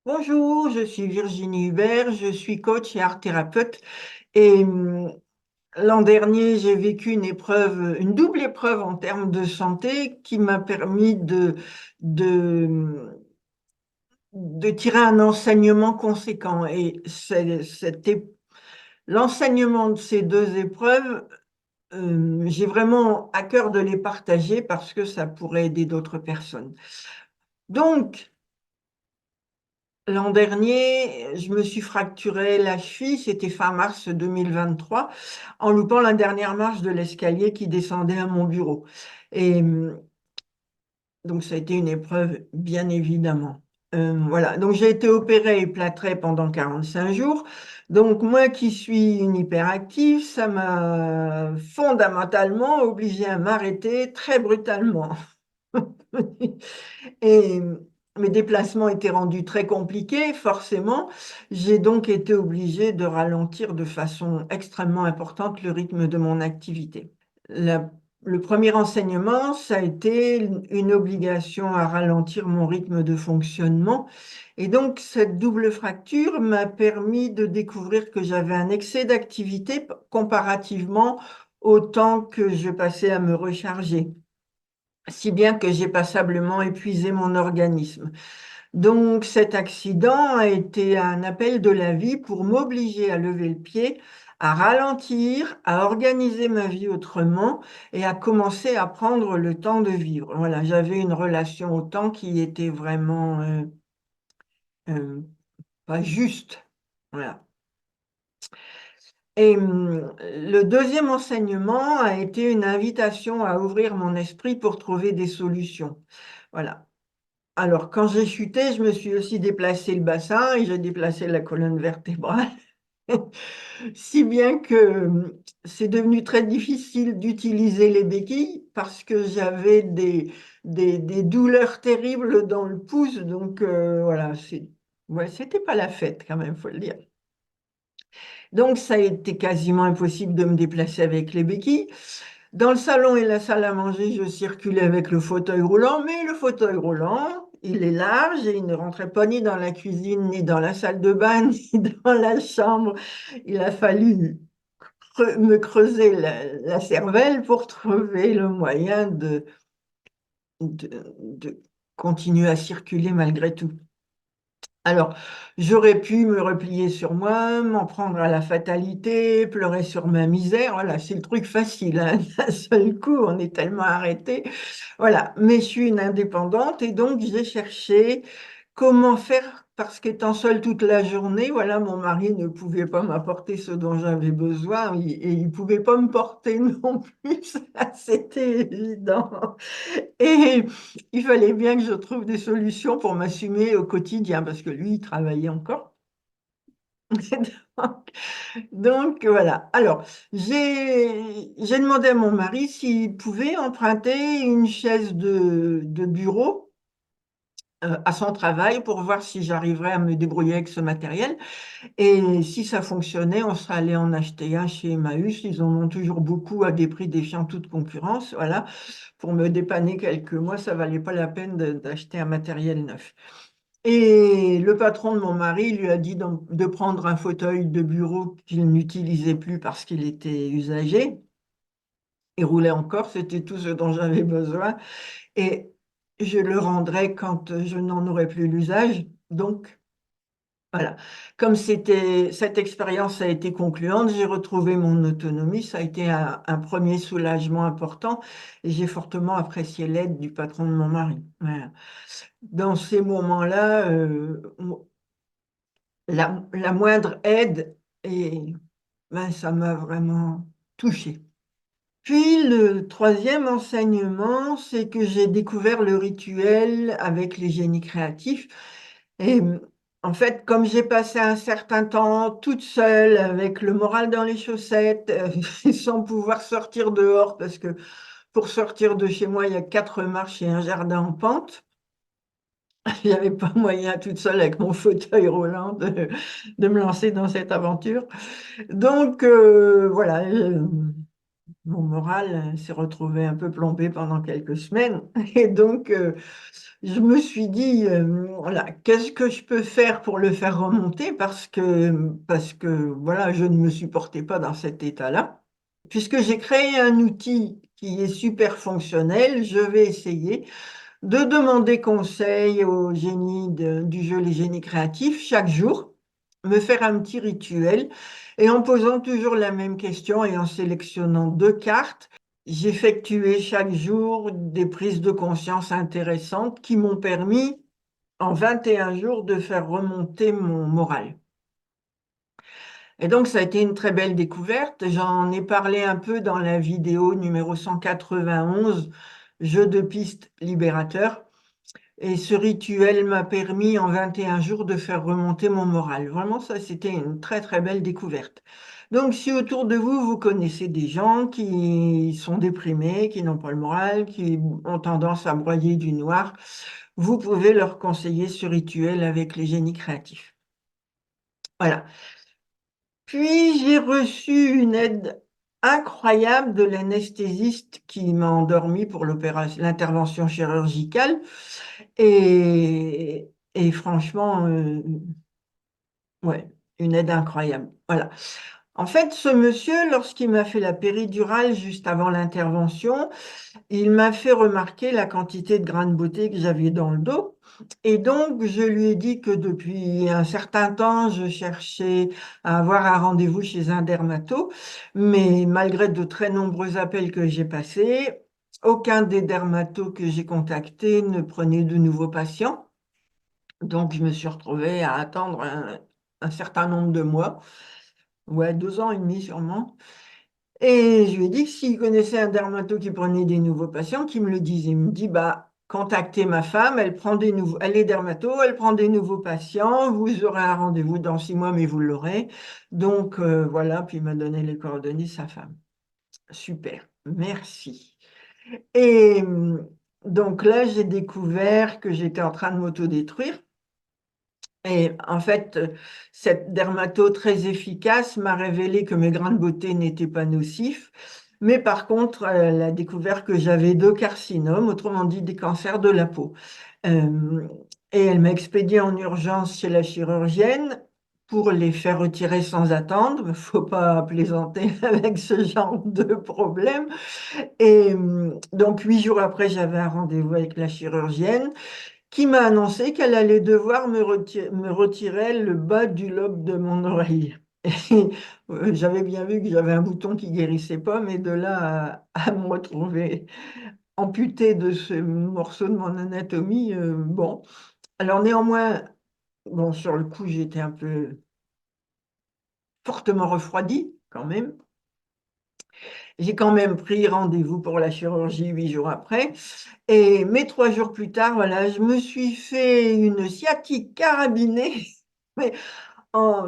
Bonjour, je suis Virginie Hubert, je suis coach et art thérapeute. Et l'an dernier, j'ai vécu une double épreuve en termes de santé qui m'a permis de, de tirer un enseignement conséquent. Et l'enseignement de ces deux épreuves, j'ai vraiment à cœur de les partager parce que ça pourrait aider d'autres personnes. Donc, l'an dernier, je me suis fracturé la cheville, c'était fin mars 2023, en loupant la dernière marche de l'escalier qui descendait à mon bureau. Et donc, ça a été une épreuve, bien évidemment. Voilà, donc j'ai été opérée et plâtrée pendant 45 jours. Donc, moi qui suis une hyperactive, ça m'a fondamentalement obligée à m'arrêter très brutalement. Et mes déplacements étaient rendus très compliqués, forcément. J'ai donc été obligée de ralentir de façon extrêmement importante le rythme de mon activité. Le premier enseignement, ça a été une obligation à ralentir mon rythme de fonctionnement. Et donc, cette double fracture m'a permis de découvrir que j'avais un excès d'activité comparativement au temps que je passais à me recharger, si bien que j'ai passablement épuisé mon organisme. Donc cet accident a été un appel de la vie pour m'obliger à lever le pied, à ralentir, à organiser ma vie autrement et à commencer à prendre le temps de vivre. Voilà, j'avais une relation au temps qui était vraiment euh, pas juste. Voilà. Et le deuxième enseignement a été une invitation à ouvrir mon esprit pour trouver des solutions. Voilà. Alors, quand j'ai chuté, je me suis aussi déplacé le bassin et j'ai déplacé la colonne vertébrale, si bien que c'est devenu très difficile d'utiliser les béquilles parce que j'avais des douleurs terribles dans le pouce. Donc, voilà, ouais, c'était pas la fête quand même, faut le dire. Donc, ça a été quasiment impossible de me déplacer avec les béquilles. Dans le salon et la salle à manger, je circulais avec le fauteuil roulant, mais le fauteuil roulant, il est large et il ne rentrait pas ni dans la cuisine, ni dans la salle de bain, ni dans la chambre. Il a fallu me creuser la cervelle pour trouver le moyen de continuer à circuler malgré tout. Alors, j'aurais pu me replier sur moi, m'en prendre à la fatalité, pleurer sur ma misère. Voilà, c'est le truc facile, hein. D'un seul coup, on est tellement arrêté. Voilà, mais je suis une indépendante et donc j'ai cherché comment faire parce qu'étant seule toute la journée, voilà, mon mari ne pouvait pas m'apporter ce dont j'avais besoin et il ne pouvait pas me porter non plus, ça, c'était évident. Et il fallait bien que je trouve des solutions pour m'assumer au quotidien parce que lui, il travaillait encore. Donc, voilà. Alors, j'ai demandé à mon mari s'il pouvait emprunter une chaise de bureau à son travail pour voir si j'arriverais à me débrouiller avec ce matériel. Et si ça fonctionnait, on serait allé en acheter un chez Emmaüs. Ils en ont toujours beaucoup à des prix défiant toute concurrence. Voilà, pour me dépanner quelques mois, ça valait pas la peine d'acheter un matériel neuf. Et le patron de mon mari lui a dit de prendre un fauteuil de bureau qu'il n'utilisait plus parce qu'il était usagé. Il roulait encore, c'était tout ce dont j'avais besoin. Et je le rendrai quand je n'en aurai plus l'usage. Donc, voilà. Comme cette expérience a été concluante, j'ai retrouvé mon autonomie. Ça a été un premier soulagement important et j'ai fortement apprécié l'aide du patron de mon mari. Voilà. Dans ces moments-là, la moindre aide, et ben, ça m'a vraiment touchée. Puis le troisième enseignement, c'est que j'ai découvert le rituel avec les génies créatifs. Et en fait, comme j'ai passé un certain temps toute seule, avec le moral dans les chaussettes, sans pouvoir sortir dehors, parce que pour sortir de chez moi, il y a 4 marches et un jardin en pente. Il n'y avait pas moyen toute seule avec mon fauteuil roulant de me lancer dans cette aventure. Donc voilà, mon moral s'est retrouvé un peu plombé pendant quelques semaines. Et donc, je me suis dit, voilà, qu'est-ce que je peux faire pour le faire remonter parce que voilà, je ne me supportais pas dans cet état-là. Puisque j'ai créé un outil qui est super fonctionnel, je vais essayer de demander conseil au génie du jeu Les Génies Créatifs chaque jour, me faire un petit rituel et en posant toujours la même question et en sélectionnant deux cartes, j'effectuais chaque jour des prises de conscience intéressantes qui m'ont permis en 21 jours de faire remonter mon moral. Et donc, ça a été une très belle découverte. J'en ai parlé un peu dans la vidéo numéro 191, Jeu de piste libérateur. Et ce rituel m'a permis en 21 jours de faire remonter mon moral. Vraiment, ça, c'était une très, très belle découverte. Donc, si autour de vous, vous connaissez des gens qui sont déprimés, qui n'ont pas le moral, qui ont tendance à broyer du noir, vous pouvez leur conseiller ce rituel avec les génies créatifs. Voilà. Puis, j'ai reçu une aide incroyable de l'anesthésiste qui m'a endormi pour l'intervention chirurgicale. Et franchement, ouais, une aide incroyable. Voilà. En fait, ce monsieur, lorsqu'il m'a fait la péridurale juste avant l'intervention, il m'a fait remarquer la quantité de grains de beauté que j'avais dans le dos. Et donc, je lui ai dit que depuis un certain temps, je cherchais à avoir un rendez-vous chez un dermato, mais malgré de très nombreux appels que j'ai passés, aucun des dermatos que j'ai contactés ne prenait de nouveaux patients. Donc, je me suis retrouvée à attendre un certain nombre de mois, ouais, 2 ans et demi sûrement. Et je lui ai dit que s'il connaissait un dermato qui prenait des nouveaux patients, qu'il me le disait. Il me dit, bah, contactez ma femme, elle est dermato, elle prend des nouveaux patients, vous aurez un rendez-vous dans 6 mois, mais vous l'aurez. Donc, voilà, puis il m'a donné les coordonnées de sa femme. Super, merci. Et donc là, j'ai découvert que j'étais en train de m'autodétruire. Et en fait, cette dermato très efficace m'a révélé que mes grains de beauté n'étaient pas nocifs. Mais par contre, elle a découvert que j'avais 2 carcinomes, autrement dit des cancers de la peau. Euh, et elle m'a expédié en urgence chez la chirurgienne pour les faire retirer sans attendre. Il ne faut pas plaisanter avec ce genre de problème. Et donc, 8 jours après, j'avais un rendez-vous avec la chirurgienne qui m'a annoncé qu'elle allait devoir me retirer le bas du lobe de mon oreille. Et, j'avais bien vu que j'avais un bouton qui guérissait pas, mais de là à me retrouver amputée de ce morceau de mon anatomie, bon. Alors néanmoins, bon, sur le coup, j'étais un peu fortement refroidie quand même. J'ai quand même pris rendez-vous pour la chirurgie 8 jours après. Mais 3 jours plus tard, voilà, je me suis fait une sciatique carabinée, mais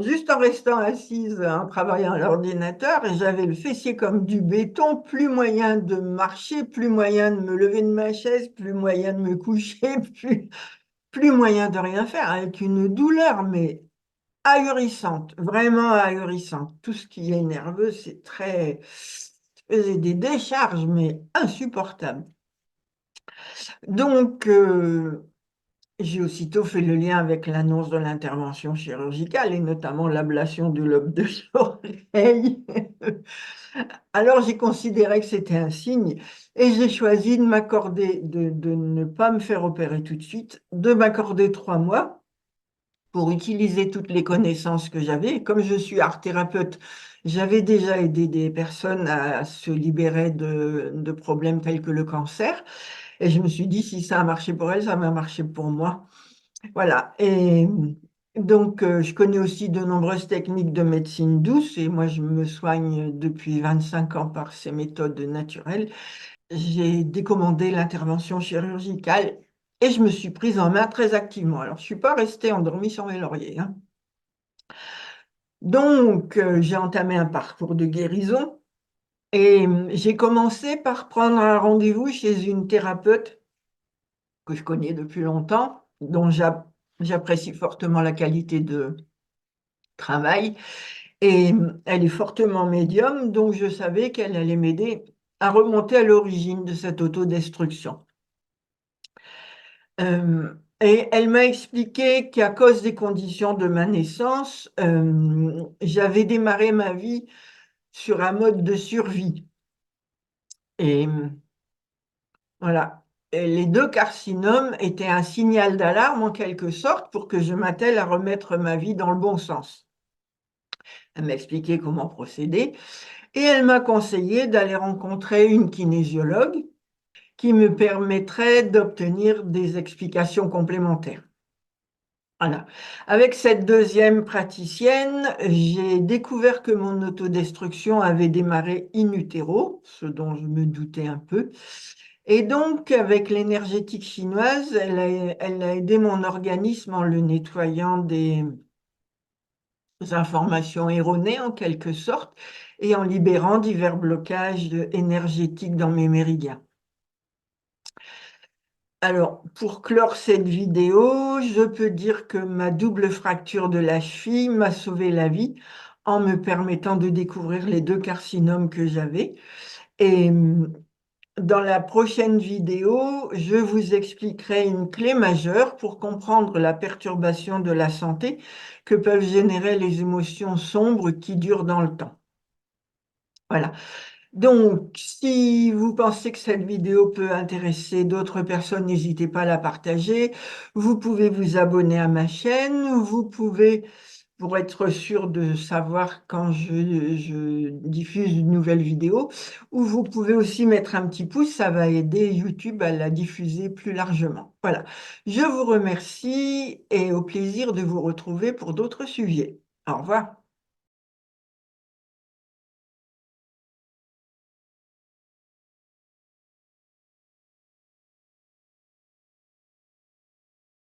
juste en restant assise, en travaillant à l'ordinateur, et j'avais le fessier comme du béton, plus moyen de marcher, plus moyen de me lever de ma chaise, plus moyen de me coucher, plus moyen de rien faire, avec une douleur, mais ahurissante, vraiment ahurissante. Tout ce qui est nerveux, c'est très... Je faisais des décharges, mais insupportables. Donc, j'ai aussitôt fait le lien avec l'annonce de l'intervention chirurgicale et notamment l'ablation du lobe de l'oreille. Alors, j'ai considéré que c'était un signe et j'ai choisi de m'accorder, de ne pas me faire opérer tout de suite, de m'accorder 3 mois pour utiliser toutes les connaissances que j'avais. Comme je suis art thérapeute, j'avais déjà aidé des personnes à se libérer de problèmes tels que le cancer. Et je me suis dit, si ça a marché pour elles, ça va marcher pour moi. Voilà. Et donc, je connais aussi de nombreuses techniques de médecine douce et moi, je me soigne depuis 25 ans par ces méthodes naturelles. J'ai décommandé l'intervention chirurgicale et je me suis prise en main très activement. Alors, je ne suis pas restée endormie sur mes lauriers, hein. Donc, j'ai entamé un parcours de guérison et j'ai commencé par prendre un rendez-vous chez une thérapeute que je connais depuis longtemps, dont j'apprécie fortement la qualité de travail. Et elle est fortement médium, donc je savais qu'elle allait m'aider à remonter à l'origine de cette autodestruction. Et elle m'a expliqué qu'à cause des conditions de ma naissance, j'avais démarré ma vie sur un mode de survie. Et voilà. Et les deux carcinomes étaient un signal d'alarme en quelque sorte pour que je m'attelle à remettre ma vie dans le bon sens. Elle m'a expliqué comment procéder et elle m'a conseillé d'aller rencontrer une kinésiologue qui me permettrait d'obtenir des explications complémentaires. Voilà. Avec cette deuxième praticienne, j'ai découvert que mon autodestruction avait démarré in utero, ce dont je me doutais un peu. Et donc, avec l'énergétique chinoise, elle a aidé mon organisme en le nettoyant des informations erronées, en quelque sorte, et en libérant divers blocages énergétiques dans mes méridiens. Alors, pour clore cette vidéo, je peux dire que ma double fracture de la cheville m'a sauvé la vie en me permettant de découvrir les deux carcinomes que j'avais. Et dans la prochaine vidéo, je vous expliquerai une clé majeure pour comprendre la perturbation de la santé que peuvent générer les émotions sombres qui durent dans le temps. Voilà. Donc, si vous pensez que cette vidéo peut intéresser d'autres personnes, n'hésitez pas à la partager. Vous pouvez vous abonner à ma chaîne. Vous pouvez, pour être sûr de savoir quand je diffuse une nouvelle vidéo, ou vous pouvez aussi mettre un petit pouce, ça va aider YouTube à la diffuser plus largement. Voilà. Je vous remercie et au plaisir de vous retrouver pour d'autres sujets. Au revoir.